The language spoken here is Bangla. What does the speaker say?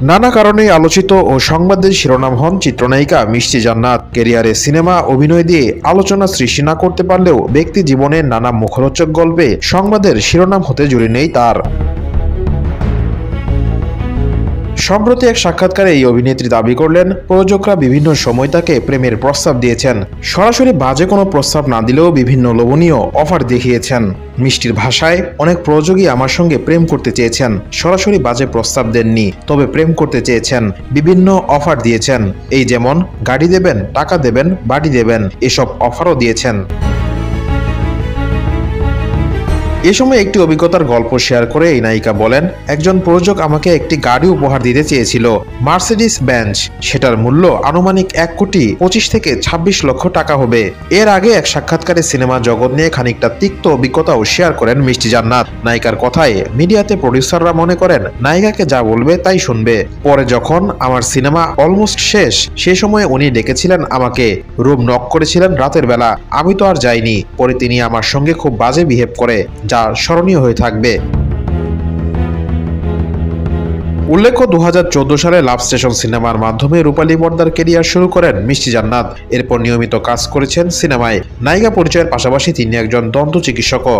নানা কারণেই আলোচিত ও সংবাদের শিরোনাম হন চিত্রনায়িকা মিষ্টি জান্নাত। ক্যারিয়ারে সিনেমা অভিনয় দিয়ে আলোচনা সৃষ্টি না করতে পারলেও ব্যক্তি জীবনের নানা মুখরোচক গল্পে সংবাদের শিরোনাম হতে জুড়ে নেই তার। সম্প্রতি এক সাক্ষাৎকারে এই অভিনেত্রী দাবি করলেন, প্রযোজকরা বিভিন্ন সময় তাকে প্রেমের প্রস্তাব দিয়েছেন। সরাসরি বাজে কোনো প্রস্তাব না দিলেও বিভিন্ন লোভনীয় অফার দেখিয়েছেন। মিষ্টির ভাষায়, অনেক প্রযোজকই আমার সঙ্গে প্রেম করতে চেয়েছেন, সরাসরি বাজে প্রস্তাব দেননি, তবে প্রেম করতে চেয়েছেন, বিভিন্ন অফার দিয়েছেন। এই যেমন গাড়ি দেবেন, টাকা দেবেন, বাড়ি দেবেন, এসব অফারও দিয়েছেন। এ সময় একটি অভিজ্ঞতার গল্প শেয়ার করে এই নায়িকা বলেন, একজন প্রযোজক আমাকে একটি গাড়ি উপহার দিতে চেয়েছিল, মার্সিডিজ বেঞ্জ। সেটার মূল্য আনুমানিক 1,25 থেকে 26 লক্ষ টাকা হবে। এর আগে এক সাক্ষাৎকারে সিনেমা জগৎ নিয়ে খানিকটা তিক্ত অভিজ্ঞতাও শেয়ার করেন মিষ্টি জান্নাত। নায়িকার কথায়, মিডিয়াতে প্রডিউসাররা মনে করেন নায়িকাকে যা বলবে তাই শুনবে। পরে যখন আমার সিনেমা অলমোস্ট শেষ, সে সময় উনি ডেকেছিলেন আমাকে, রুম নক করেছিলেন রাতের বেলা, আমি তো আর যাইনি। পরে তিনি আমার সঙ্গে খুব বাজে বিহেভ করে, যা স্মরণীয় হয়ে থাকবে। উল্লেখ্য, 2014 সালে লাভ স্টেশন সিনেমার মাধ্যমে রূপালী পর্দার ক্যারিয়ার শুরু করেন মিষ্টি জান্নাত। এরপর নিয়মিত কাজ করেছেন সিনেমায়। নায়িকা পরিচয়ের পাশাপাশি তিনি একজন দন্ত চিকিৎসকও।